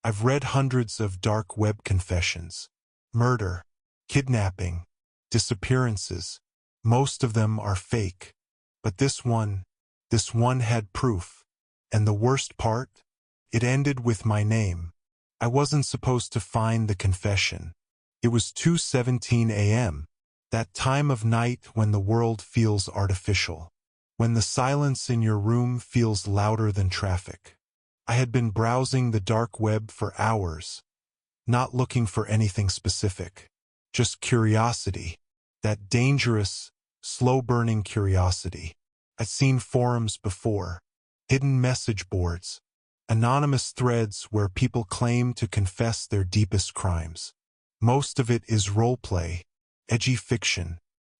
I've read hundreds of dark web confessions. Murder, kidnapping, disappearances. Most of them are fake. But this one had proof. And the worst part? It ended with my name. I wasn't supposed to find the confession. It was 2:17 a.m., that time of night when the world feels artificial, when the silence in your room feels louder than traffic. I had been browsing the dark web for hours, not looking for anything specific, just curiosity, that dangerous, slow-burning curiosity. I'd seen forums before, hidden message boards, anonymous threads where people claim to confess their deepest crimes. Most of it is roleplay, edgy fiction,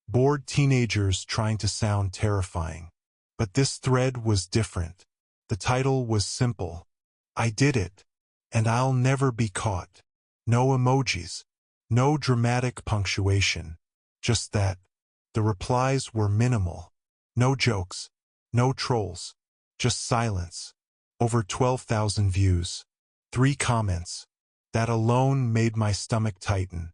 bored teenagers trying to sound terrifying. But this thread was different. The title was simple. I did it, and I'll never be caught. No emojis, no dramatic punctuation, just that. The replies were minimal. No jokes, no trolls, just silence. Over 12,000 views. 3 comments. That alone made my stomach tighten.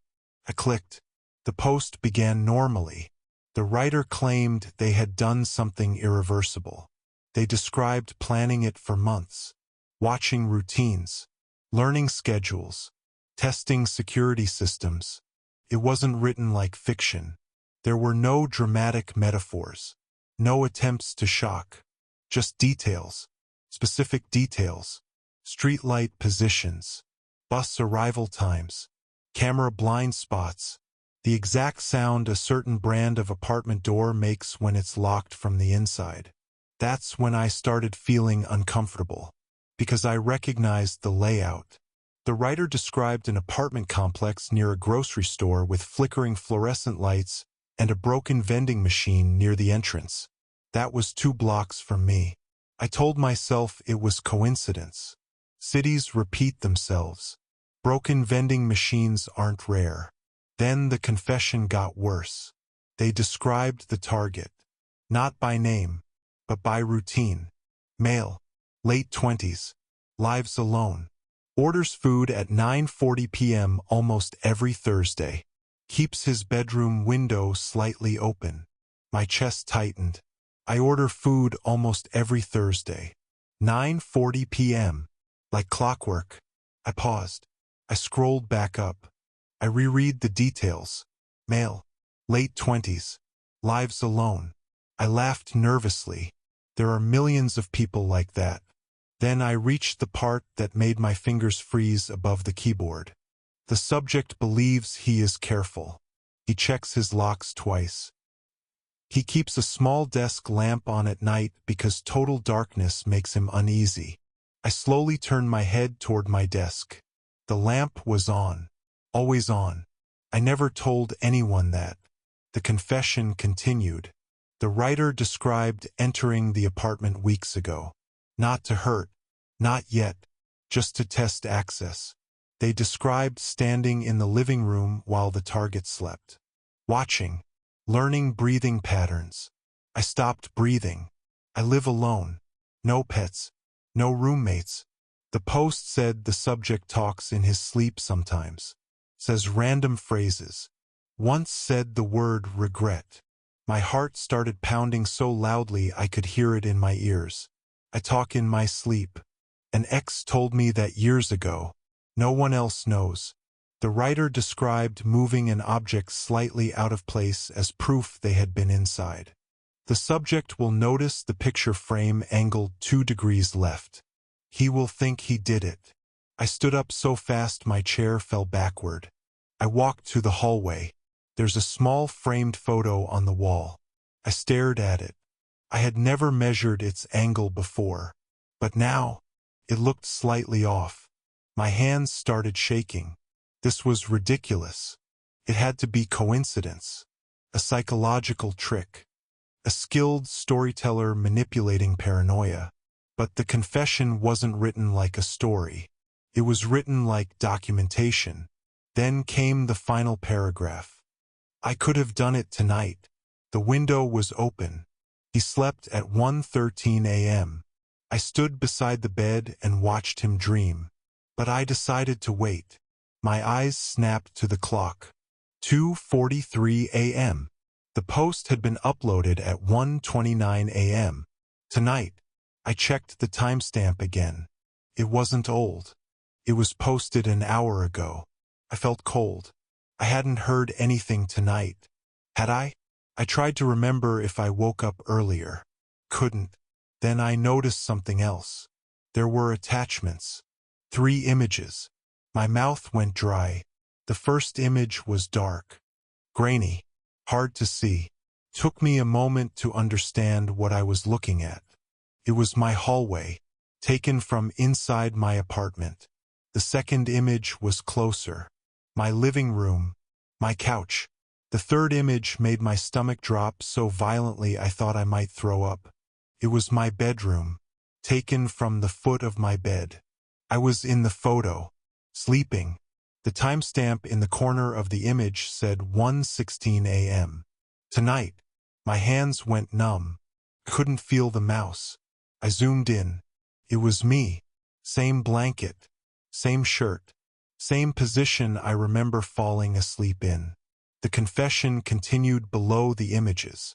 I clicked. The post began normally. The writer claimed they had done something irreversible. They described planning it for months, watching routines, learning schedules, testing security systems. It wasn't written like fiction. There were no dramatic metaphors, no attempts to shock, just details, specific details, streetlight positions, bus arrival times, camera blind spots, the exact sound a certain brand of apartment door makes when it's locked from the inside. That's when I started feeling uncomfortable, because I recognized the layout. The writer described an apartment complex near a grocery store with flickering fluorescent lights and a broken vending machine near the entrance. That was 2 blocks from me. I told myself it was coincidence. Cities repeat themselves. Broken vending machines aren't rare. Then the confession got worse. They described the target, not by name, but by routine. Male, late 20s, lives alone. Orders food at 9:40 p.m. almost every Thursday. Keeps his bedroom window slightly open. My chest tightened. I order food almost every Thursday. 9:40 p.m. Like clockwork. I paused. I scrolled back up. I reread the details. Male, late 20s, lives alone. I laughed nervously. There are millions of people like that. Then I reached the part that made my fingers freeze above the keyboard. The subject believes he is careful. He checks his locks twice. He keeps a small desk lamp on at night because total darkness makes him uneasy. I slowly turned my head toward my desk. The lamp was on. Always on. I never told anyone that. The confession continued. The writer described entering the apartment weeks ago. Not to hurt. Not yet. Just to test access. They described standing in the living room while the target slept. Watching. Learning breathing patterns. I stopped breathing. I live alone. No pets. No roommates. The post said the subject talks in his sleep sometimes. Says random phrases. Once said the word regret. My heart started pounding so loudly I could hear it in my ears. I talk in my sleep. An ex told me that years ago. No one else knows. The writer described moving an object slightly out of place as proof they had been inside. The subject will notice the picture frame angled 2 degrees left. He will think he did it. I stood up so fast my chair fell backward. I walked to the hallway. There's a small framed photo on the wall. I stared at it. I had never measured its angle before. But now, it looked slightly off. My hands started shaking. This was ridiculous. It had to be coincidence. A psychological trick. A skilled storyteller manipulating paranoia. But the confession wasn't written like a story. It was written like documentation. Then came the final paragraph. I could have done it tonight. The window was open. He slept at 1:13 a.m. I stood beside the bed and watched him dream. But I decided to wait. My eyes snapped to the clock. 2:43 a.m. The post had been uploaded at 1:29 a.m. Tonight, I checked the timestamp again. It wasn't old. It was posted an hour ago. I felt cold. I hadn't heard anything tonight. Had I? I tried to remember if I woke up earlier. Couldn't. Then I noticed something else. There were attachments. 3 images. My mouth went dry. The first image was dark. Grainy. Hard to see. Took me a moment to understand what I was looking at. It was my hallway, taken from inside my apartment. The second image was closer. My living room. My couch. The third image made my stomach drop so violently I thought I might throw up. It was my bedroom, taken from the foot of my bed. I was in the photo, sleeping. The timestamp in the corner of the image said 1:16 a.m. Tonight, my hands went numb. I couldn't feel the mouse. I zoomed in. It was me. Same blanket. Same shirt. Same position I remember falling asleep in. The confession continued below the images.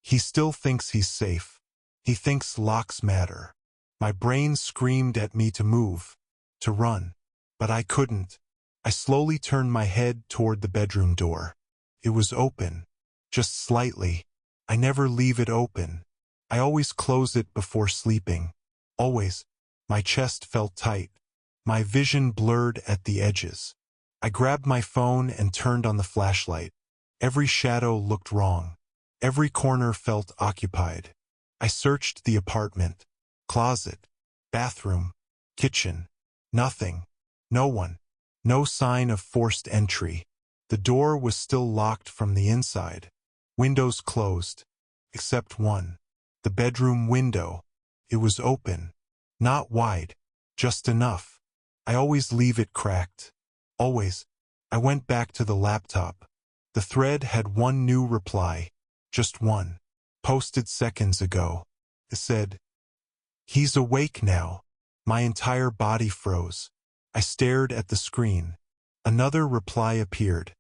He still thinks he's safe. He thinks locks matter. My brain screamed at me to move, to run. But I couldn't. I slowly turned my head toward the bedroom door. It was open. Just slightly. I never leave it open. I always close it before sleeping. Always. My chest felt tight. My vision blurred at the edges. I grabbed my phone and turned on the flashlight. Every shadow looked wrong. Every corner felt occupied. I searched the apartment. Closet. Bathroom. Kitchen. Nothing. No one. No sign of forced entry. The door was still locked from the inside. Windows closed. Except one. The bedroom window. It was open. Not wide. Just enough. I always leave it cracked. Always. I went back to the laptop. The thread had one new reply. Just one. Posted seconds ago. It said, "He's awake now." My entire body froze. I stared at the screen. Another reply appeared.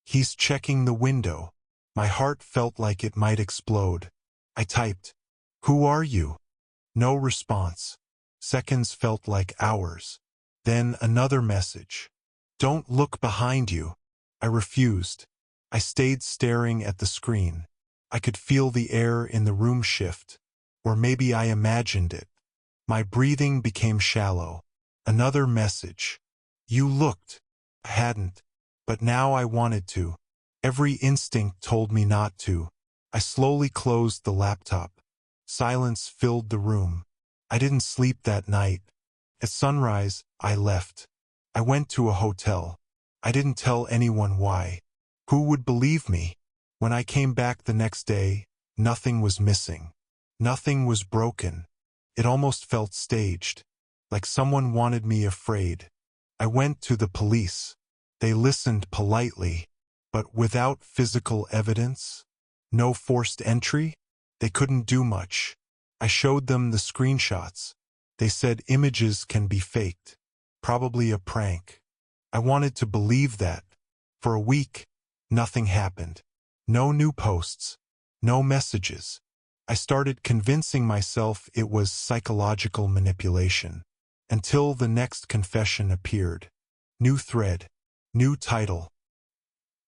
"He's checking the window." My heart felt like it might explode. I typed, "Who are you?" No response. Seconds felt like hours. Then another message. "Don't look behind you." I refused. I stayed staring at the screen. I could feel the air in the room shift. Or maybe I imagined it. My breathing became shallow. Another message. "You looked." I hadn't. But now I wanted to. Every instinct told me not to. I slowly closed the laptop. Silence filled the room. I didn't sleep that night. At sunrise, I left. I went to a hotel. I didn't tell anyone why. Who would believe me? When I came back the next day, nothing was missing. Nothing was broken. It almost felt staged, like someone wanted me afraid. I went to the police. They listened politely, but without physical evidence. No forced entry. They couldn't do much. I showed them the screenshots. They said images can be faked. Probably a prank. I wanted to believe that. For a week, nothing happened. No new posts. No messages. I started convincing myself it was psychological manipulation. Until the next confession appeared. New thread. New title.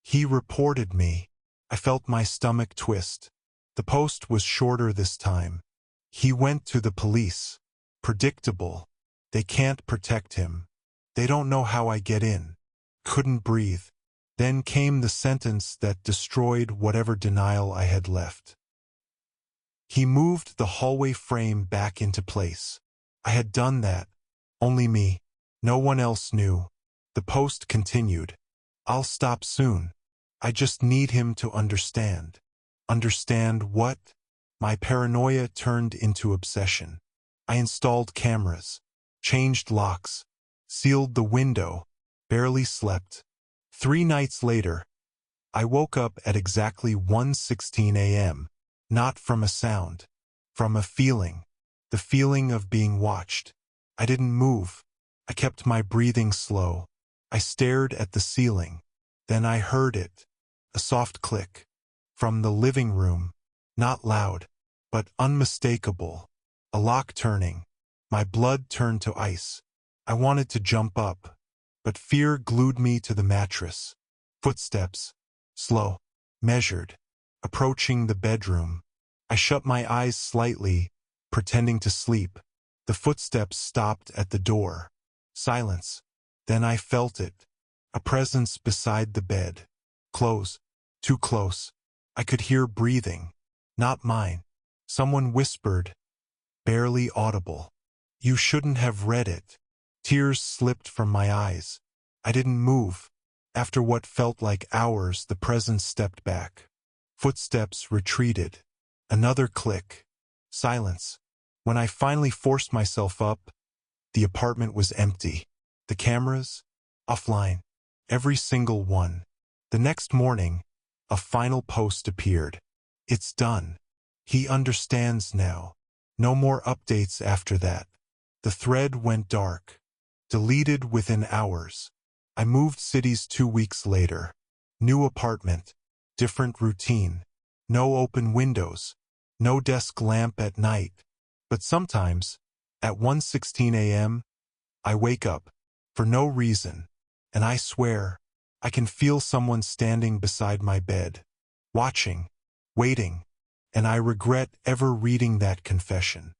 "He reported me." I felt my stomach twist. The post was shorter this time. "He went to the police." Predictable. They can't protect him. They don't know how I get in. Couldn't breathe. Then came the sentence that destroyed whatever denial I had left. "He moved the hallway frame back into place." I had done that. Only me. No one else knew. The post continued. "I'll stop soon. I just need him to understand." Understand what? My paranoia turned into obsession. I installed cameras, changed locks, sealed the window, barely slept. 3 nights later, I woke up at exactly 1:16 a.m., not from a sound, from a feeling, the feeling of being watched. I didn't move. I kept my breathing slow. I stared at the ceiling. Then I heard it. A soft click. From the living room. Not loud, but unmistakable. A lock turning. My blood turned to ice. I wanted to jump up, but fear glued me to the mattress. Footsteps. Slow. Measured. Approaching the bedroom. I shut my eyes slightly, pretending to sleep. The footsteps stopped at the door. Silence. Then I felt it. A presence beside the bed. Close. Too close. I could hear breathing. Not mine. Someone whispered. Barely audible. You shouldn't have read it. Tears slipped from my eyes. I didn't move. After what felt like hours, the presence stepped back. Footsteps retreated. Another click. Silence. When I finally forced myself up, the apartment was empty. The cameras? Offline. Every single one. The next morning, a final post appeared. It's done. He understands now. No more updates after that. The thread went dark. Deleted within hours. I moved cities 2 weeks later. New apartment. Different routine. No open windows. No desk lamp at night. But sometimes, at 1:16 a.m., I wake up, for no reason, and I swear, I can feel someone standing beside my bed, watching, waiting, and I regret ever reading that confession.